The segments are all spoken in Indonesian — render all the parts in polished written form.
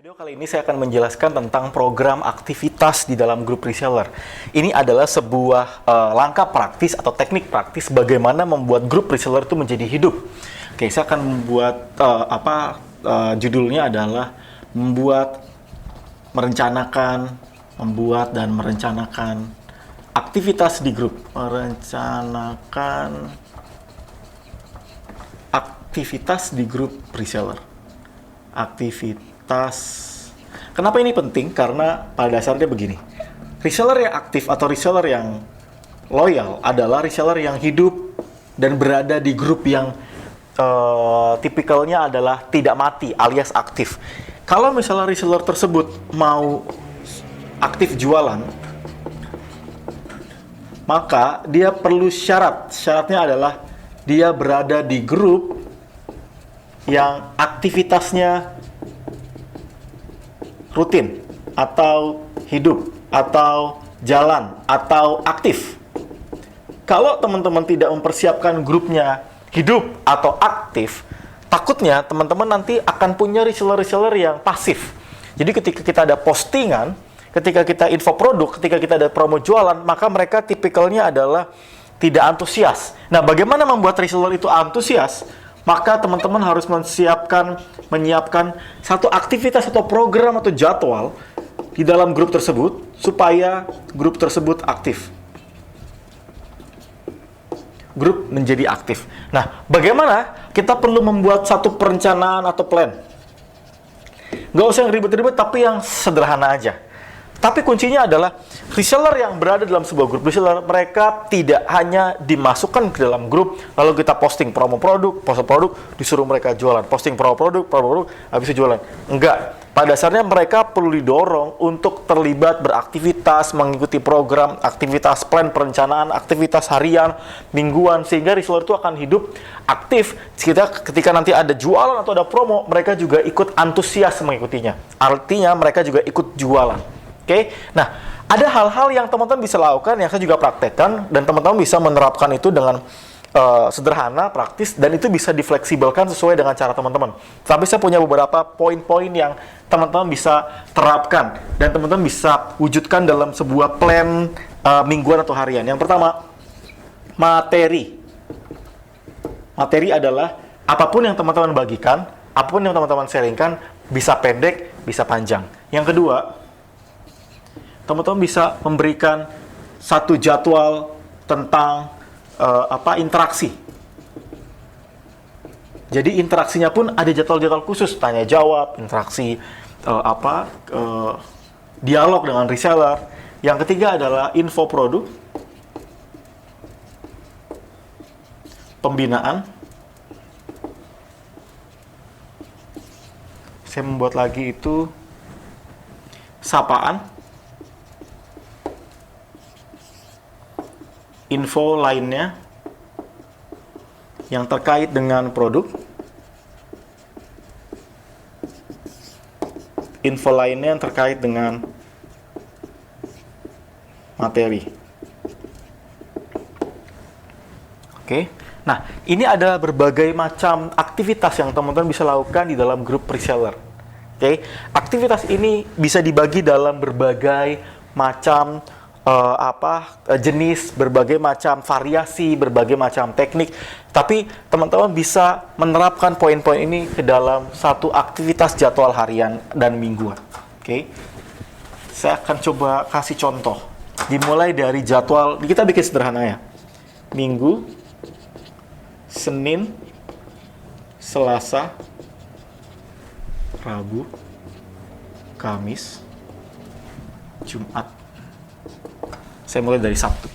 Video kali ini saya akan menjelaskan tentang program aktivitas di dalam grup reseller. Ini adalah sebuah langkah praktis atau teknik praktis bagaimana membuat grup reseller itu menjadi hidup. Oke, saya akan membuat judulnya adalah membuat dan merencanakan aktivitas di grup. Merencanakan aktivitas di grup reseller. Kenapa ini penting? Karena pada dasarnya begini, reseller yang aktif atau reseller yang loyal adalah reseller yang hidup dan berada di grup yang tipikalnya adalah tidak mati alias aktif. Kalau misalnya reseller tersebut mau aktif jualan, maka dia perlu syaratnya adalah dia berada di grup yang aktivitasnya rutin, atau hidup, atau jalan, atau aktif. Kalau teman-teman tidak mempersiapkan grupnya hidup atau aktif, takutnya teman-teman nanti akan punya reseller-reseller yang pasif. Jadi ketika kita ada postingan, ketika kita info produk, ketika kita ada promo jualan, maka mereka tipikalnya adalah tidak antusias. Nah, bagaimana membuat reseller itu antusias? Maka teman-teman harus menyiapkan satu aktivitas atau program atau jadwal di dalam grup tersebut supaya grup tersebut aktif. Grup menjadi aktif. Nah, bagaimana kita perlu membuat satu perencanaan atau plan? Nggak usah yang ribet-ribet, tapi yang sederhana aja. Tapi kuncinya adalah reseller yang berada dalam sebuah grup reseller, mereka tidak hanya dimasukkan ke dalam grup, lalu kita posting promo produk, post produk, disuruh mereka jualan. Posting promo produk, habis itu jualan. Enggak. Pada dasarnya mereka perlu didorong untuk terlibat beraktivitas, mengikuti program, aktivitas plan, perencanaan, aktivitas harian, mingguan, sehingga reseller itu akan hidup aktif. Ketika nanti ada jualan atau ada promo, mereka juga ikut antusias mengikutinya. Artinya mereka juga ikut jualan. Oke, nah ada hal-hal yang teman-teman bisa lakukan yang saya juga praktekkan dan teman-teman bisa menerapkan itu dengan sederhana, praktis, dan itu bisa difleksibelkan sesuai dengan cara teman-teman. Tapi saya punya beberapa poin-poin yang teman-teman bisa terapkan dan teman-teman bisa wujudkan dalam sebuah plan mingguan atau harian. Yang pertama, materi. Materi adalah apapun yang teman-teman bagikan, apapun yang teman-teman sharingkan, bisa pendek, bisa panjang. Yang kedua, teman-teman bisa memberikan satu jadwal tentang interaksi. Jadi interaksinya pun ada jadwal-jadwal khusus, tanya jawab, interaksi, dialog dengan reseller. Yang ketiga adalah info produk, pembinaan. Saya membuat lagi itu sapaan. Info lainnya yang terkait dengan produk, info lainnya yang terkait dengan materi. Oke, nah ini ada berbagai macam aktivitas yang teman-teman bisa lakukan di dalam grup reseller. Oke, aktivitas ini bisa dibagi dalam berbagai macam jenis, berbagai macam variasi, berbagai macam teknik. Tapi teman-teman bisa menerapkan poin-poin ini ke dalam satu aktivitas jadwal harian dan mingguan. Oke. Saya akan coba kasih contoh. Dimulai dari jadwal, kita bikin sederhana ya. Minggu, Senin, Selasa, Rabu, Kamis, Jumat. Saya mulai dari Sabtu.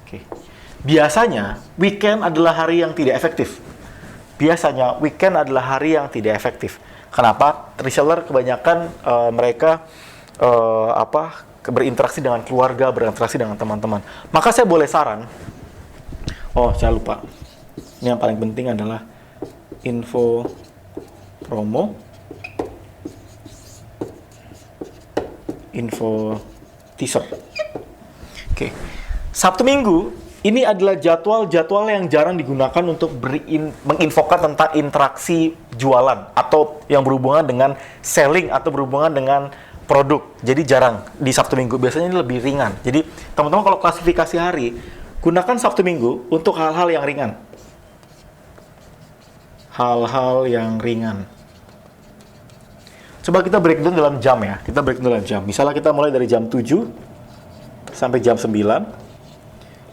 Oke. Biasanya, weekend adalah hari yang tidak efektif. Kenapa? Reseller kebanyakan mereka berinteraksi dengan keluarga, berinteraksi dengan teman-teman. Maka saya boleh saran. Oh, saya lupa. Ini yang paling penting adalah info promo, info teaser. Oke. Sabtu Minggu Ini adalah jadwal-jadwal yang jarang digunakan untuk menginfokan tentang interaksi jualan atau yang berhubungan dengan selling atau berhubungan dengan produk. Jadi jarang di Sabtu Minggu. Biasanya ini lebih ringan. Jadi teman-teman kalau klasifikasi hari, gunakan Sabtu Minggu untuk hal-hal yang ringan. Hal-hal yang ringan. Coba kita breakdown dalam jam ya. Kita breakdown dalam jam. Misalnya kita mulai dari jam 7 sampai jam 9.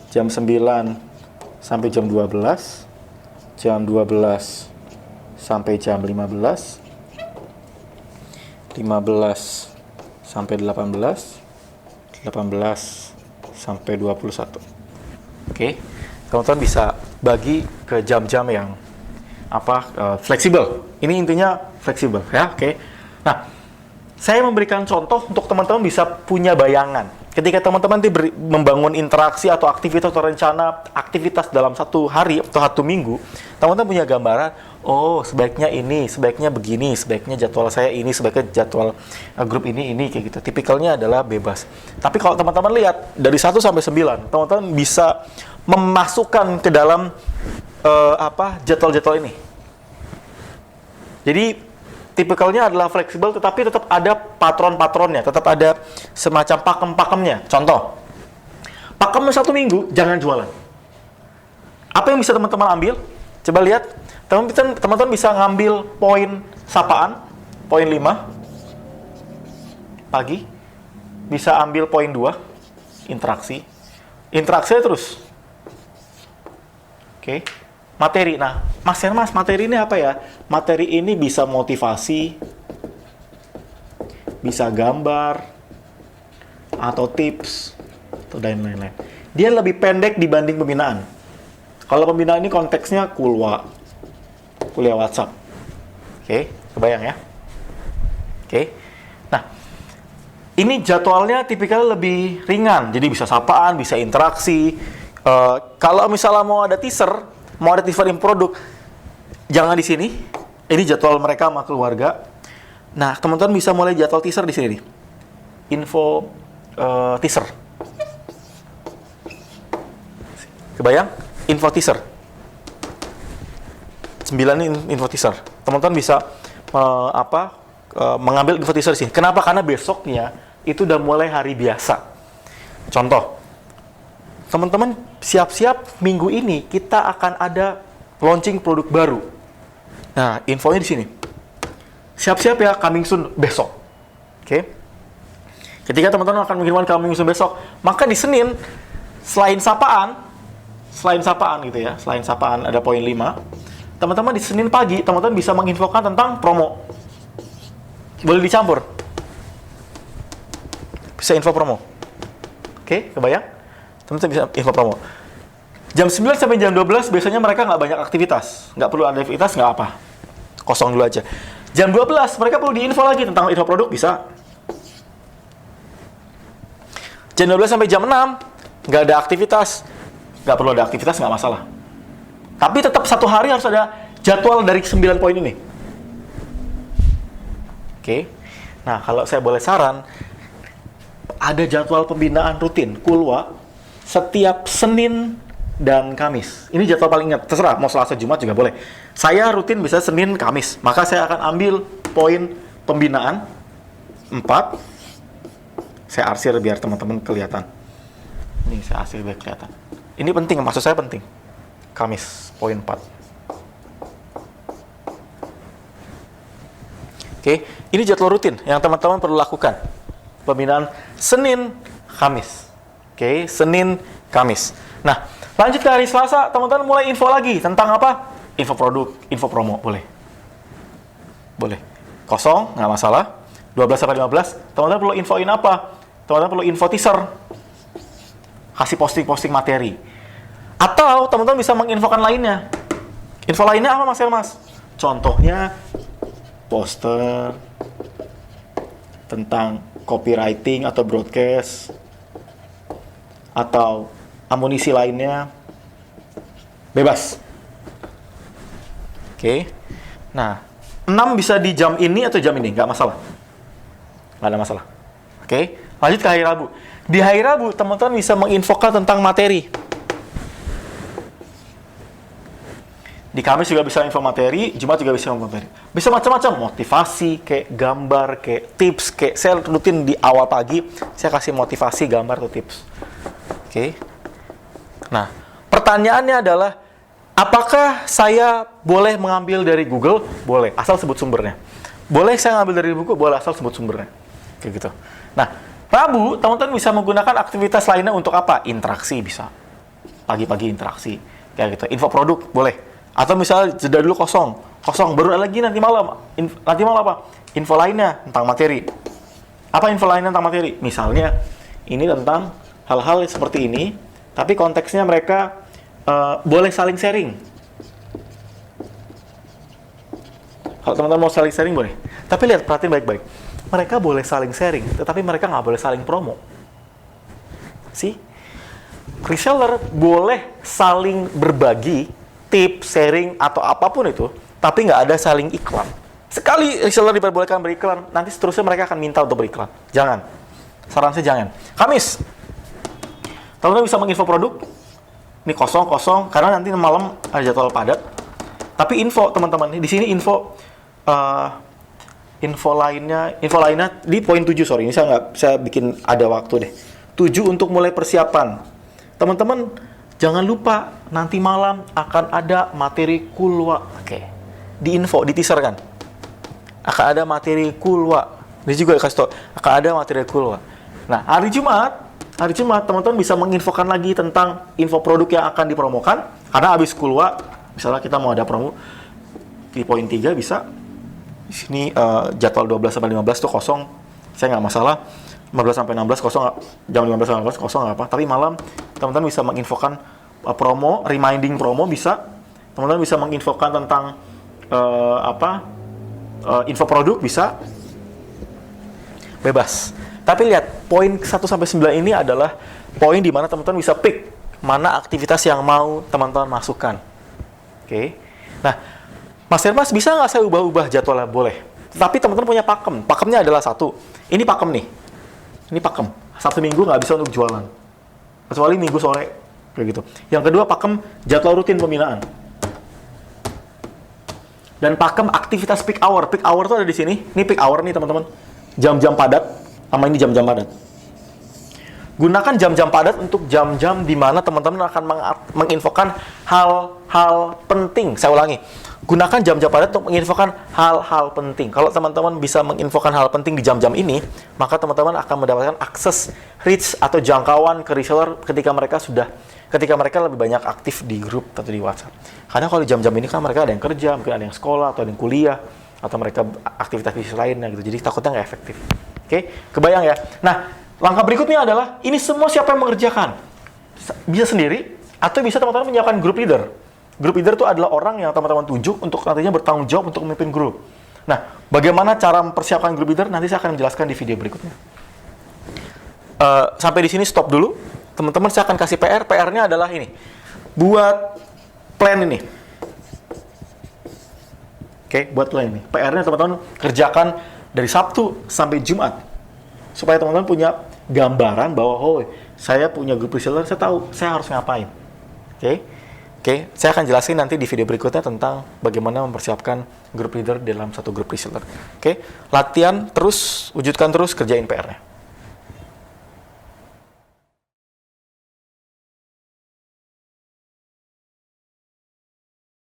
Jam 9 sampai jam 12, jam 12 sampai jam 15, 15 sampai 18, 18 sampai 21. Oke, teman-teman bisa bagi ke jam-jam yang fleksibel. Ini intinya fleksibel ya, oke. Nah, saya memberikan contoh untuk teman-teman bisa punya bayangan. Ketika teman-teman membangun interaksi atau aktivitas atau rencana aktivitas dalam satu hari atau satu minggu, teman-teman punya gambaran, oh sebaiknya ini, sebaiknya begini, sebaiknya jadwal saya ini, sebaiknya jadwal grup ini, kayak gitu. Tipikalnya adalah bebas. Tapi kalau teman-teman lihat, dari 1 sampai 9, teman-teman bisa memasukkan ke dalam jadwal-jadwal ini. Jadi, tipikalnya adalah fleksibel, tetapi tetap ada patron-patronnya, tetap ada semacam pakem-pakemnya. Contoh, pakem 1 minggu, jangan jualan. Apa yang bisa teman-teman ambil? Coba lihat, teman-teman bisa ngambil poin sapaan, poin 5, pagi. Bisa ambil poin 2, interaksi. Interaksinya terus. Oke. Materi. Nah, Mas materi ini apa ya? Materi ini bisa motivasi, bisa gambar, atau tips, atau dan lain-lain. Dia lebih pendek dibanding pembinaan. Kalau pembinaan ini konteksnya kuliah WhatsApp. Oke, kebayang ya? Oke. Nah, ini jadwalnya tipikal lebih ringan. Jadi bisa sapaan, bisa interaksi. Kalau misalnya mau ada teaser produk, jangan di sini. Ini jadwal mereka sama keluarga. Nah, teman-teman bisa mulai jadwal teaser di sini nih. Info teaser. Kebayang? Info teaser. 9 ini info teaser. Teman-teman bisa mengambil info teaser sih. Kenapa? Karena besoknya itu udah mulai hari biasa. Contoh, teman-teman siap-siap minggu ini kita akan ada launching produk baru. Nah, infonya di sini. Siap-siap ya, coming soon besok. Oke. Ketika teman-teman akan mengirimkan coming soon besok, maka di Senin selain sapaan gitu ya, selain sapaan ada poin 5. Teman-teman di Senin pagi, teman-teman bisa menginfokan tentang promo. Boleh dicampur. Bisa info promo. Oke, kebayang? Teman-teman bisa info promo. Jam 9 sampai jam 12 biasanya mereka nggak banyak aktivitas. Nggak perlu ada aktivitas, nggak apa. Kosong dulu aja. Jam 12 mereka perlu diinfo lagi tentang info produk, bisa. Jam 12 sampai jam 6 nggak ada aktivitas. Nggak perlu ada aktivitas, nggak masalah. Tapi tetap satu hari harus ada jadwal dari 9 poin ini. Oke. Nah, kalau saya boleh saran, ada jadwal pembinaan rutin, kulwa, setiap Senin dan Kamis. Ini jadwal paling ingat, terserah, mau Selasa, Jumat juga boleh. Saya rutin bisa Senin, Kamis. Maka saya akan ambil poin pembinaan 4. Saya arsir biar teman-teman kelihatan. Ini saya arsir biar kelihatan. Ini penting, maksud saya penting. Kamis, poin 4. Oke, ini jadwal rutin yang teman-teman perlu lakukan. Pembinaan Senin, Kamis. Oke, Senin, Kamis. Nah, lanjut ke hari Selasa, teman-teman mulai info lagi tentang apa? Info produk, info promo, boleh. Boleh. Kosong, nggak masalah. 12 sampai 15, teman-teman perlu infoin apa? Teman-teman perlu info teaser. Kasih posting-posting materi. Atau teman-teman bisa menginfokan lainnya. Info lainnya apa, Mas? Contohnya, poster tentang copywriting atau broadcast, atau amunisi lainnya, bebas. Oke. Nah, 6 bisa di jam ini atau jam ini, nggak masalah. Nggak ada masalah. Oke. Lanjut ke hari Rabu. Di hari Rabu, teman-teman bisa menginfokan tentang materi. Di Kamis juga bisa info materi, Jumat juga bisa info materi. Bisa macam-macam, motivasi, kayak gambar, kayak tips, kayak saya rutin di awal pagi, saya kasih motivasi, gambar, atau tips. Oke. Nah, pertanyaannya adalah, apakah saya boleh mengambil dari Google? Boleh, asal sebut sumbernya. Boleh saya ngambil dari buku? Boleh, asal sebut sumbernya. Kayak gitu. Nah, Rabu, teman-teman bisa menggunakan aktivitas lainnya untuk apa? Interaksi bisa. Pagi-pagi interaksi. Kayak gitu. Info produk, boleh. Atau misalnya jeda dulu kosong, baru lagi nanti malam. Nanti malam apa? Info lainnya tentang materi. Apa info lainnya tentang materi? Misalnya, ini tentang hal-hal seperti ini, tapi konteksnya mereka boleh saling sharing. Kalau teman-teman mau saling sharing, boleh. Tapi lihat, perhatiin baik-baik. Mereka boleh saling sharing, tetapi mereka nggak boleh saling promo. Reseller boleh saling berbagi, tips, sharing, atau apapun itu, tapi nggak ada saling iklan. Sekali reseller diperbolehkan beriklan, nanti seterusnya mereka akan minta untuk beriklan. Jangan. Saran saya jangan. Kamis, teman-teman bisa menginfo produk. Ini kosong, karena nanti malam ada jadwal padat. Tapi info, teman-teman, di sini info lainnya di poin 7, sorry. Ini saya bikin ada waktu deh. 7 untuk mulai persiapan. Teman-teman, jangan lupa nanti malam akan ada materi kulwa. Oke. Di info, di teaser kan. Akan ada materi kulwa. Ini juga kasih tau, akan ada materi kulwa. Nah, hari Jumat teman-teman bisa menginfokan lagi tentang info produk yang akan dipromokan. Karena habis kulwa, misalnya kita mau ada promo di poin 3 bisa. Di sini jadwal 12 sampai 15 tuh kosong. Saya nggak masalah. 15 sampai 16 kosong, jam 15 sampai 16 kosong nggak apa. Tapi malam teman-teman bisa menginfokan promo, reminding promo bisa. Teman-teman bisa menginfokan tentang info produk bisa. Bebas. Tapi lihat, poin 1 sampai 9 ini adalah poin di mana teman-teman bisa pick mana aktivitas yang mau teman-teman masukkan. Oke. Nah, Mas Hermas, bisa nggak saya ubah-ubah jadwalnya? Boleh. Tapi teman-teman punya pakem. Pakemnya adalah satu. Ini pakem nih. Ini pakem. Sabtu Minggu nggak bisa untuk jualan. Kecuali Minggu sore. Kayak gitu. Yang kedua, pakem jadwal rutin pembinaan. Dan pakem aktivitas peak hour. Peak hour tuh ada di sini. Ini peak hour nih, teman-teman. Jam-jam padat. Sama ini jam-jam padat. Gunakan jam-jam padat untuk jam-jam di mana teman-teman akan menginfokan hal-hal penting. Saya ulangi. Gunakan jam-jam padat untuk menginfokan hal-hal penting. Kalau teman-teman bisa menginfokan hal penting di jam-jam ini, maka teman-teman akan mendapatkan akses reach atau jangkauan ke reseller ketika mereka lebih banyak aktif di grup atau di WhatsApp. Karena kalau di jam-jam ini kan mereka ada yang kerja, mungkin ada yang sekolah, atau ada yang kuliah, atau mereka aktivitas bisnis lainnya gitu. Jadi takutnya nggak efektif. Oke, kebayang ya? Nah, langkah berikutnya adalah, ini semua siapa yang mengerjakan? Bisa sendiri, atau bisa teman-teman menyiapkan grup leader. Grup leader itu adalah orang yang teman-teman tunjuk untuk nantinya bertanggung jawab untuk memimpin grup. Nah, bagaimana cara mempersiapkan grup leader? Nanti saya akan menjelaskan di video berikutnya. Sampai di sini stop dulu. Teman-teman, saya akan kasih PR. PR-nya adalah ini. Buat plan ini. Oke, buat plan ini. PR-nya teman-teman kerjakan dari Sabtu sampai Jumat. Supaya teman-teman punya gambaran bahwa, oh, saya punya grup reseller, saya tahu saya harus ngapain. Oke, saya akan jelasin nanti di video berikutnya tentang bagaimana mempersiapkan grup leader dalam satu grup reseller. Oke, latihan terus, wujudkan terus, kerjain PR-nya.